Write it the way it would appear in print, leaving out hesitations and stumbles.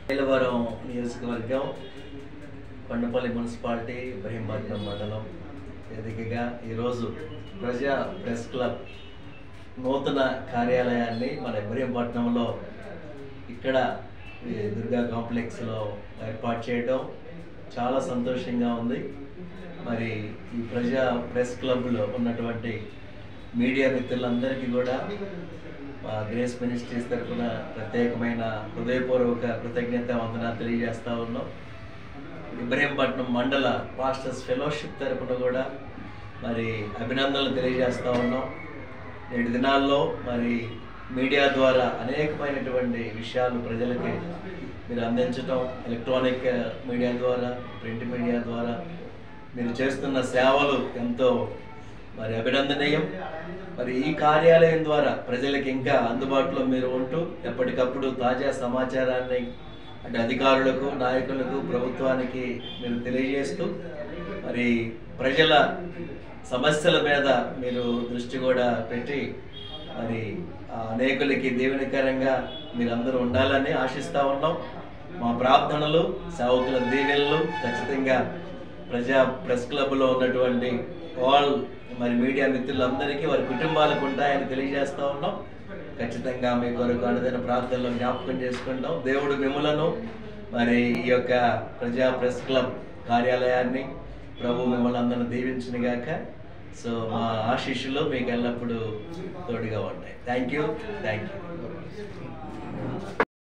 మైలవరం నియోజకవర్గం కొండపల్లి మున్సిపాలిటీ ఇబ్రహీంపట్నం మండలం వేదికగా ఈరోజు ప్రజా ప్రెస్ క్లబ్ నూతన కార్యాలయాన్ని మన ఇబ్రహీంపట్నంలో ఇక్కడ దుర్గా కాంప్లెక్స్లో ఏర్పాటు చేయడం చాలా సంతోషంగా ఉంది. మరి ఈ ప్రజా ప్రెస్ క్లబ్లో ఉన్నటువంటి మీడియా మిత్రులందరికీ కూడా గ్రేస్ మినిస్ట్రీస్ తరఫున ప్రత్యేకమైన హృదయపూర్వక కృతజ్ఞత వందనాలు తెలియజేస్తూ ఉన్నాం. ఇబ్రహీంపట్నం మండల పాస్టర్స్ ఫెలోషిప్ తరఫున కూడా మరి అభినందనలు తెలియజేస్తూ ఉన్నాం. నేటి దినాల్లో మరి మీడియా ద్వారా అనేకమైనటువంటి విషయాలు ప్రజలకి మీరు అందించడం, ఎలక్ట్రానిక్ మీడియా ద్వారా, ప్రింట్ మీడియా ద్వారా మీరు చేస్తున్న సేవలు ఎంతో మరి అభినందనీయం. మరి ఈ కార్యాలయం ద్వారా ప్రజలకు ఇంకా అందుబాటులో మీరు ఉంటూ ఎప్పటికప్పుడు తాజా సమాచారాన్ని అంటే అధికారులకు, నాయకులకు, ప్రభుత్వానికి మీరు తెలియజేస్తూ మరి ప్రజల సమస్యల మీద మీరు దృష్టి కూడా పెట్టి మరి అనేకులకి దీవెనకరంగా మీరందరూ ఉండాలని ఆశిస్తూ ఉన్నాం. మా ప్రార్థనలు, సేవకుల దీవెనలు ఖచ్చితంగా ప్రజా ప్రెస్ క్లబ్లో ఉన్నటువంటి ఆల్ మరి మీడియా మిత్రులందరికీ వారి కుటుంబాలకు ఉంటాయని తెలియజేస్తూ ఉన్నాం. ఖచ్చితంగా మీ కొరకు అనుదిన ప్రార్థనలో జ్ఞాపకం చేసుకుంటాం. దేవుడు మిమ్మలను మరి ఈ యొక్క ప్రజా ప్రెస్ క్లబ్ కార్యాలయాన్ని ప్రభు మిమ్మల్ని అందరిని దీవించును గాక. సో మా ఆశీస్సులు మీకు ఎల్లప్పుడూ తోడుగా ఉంటాయి. Thank you.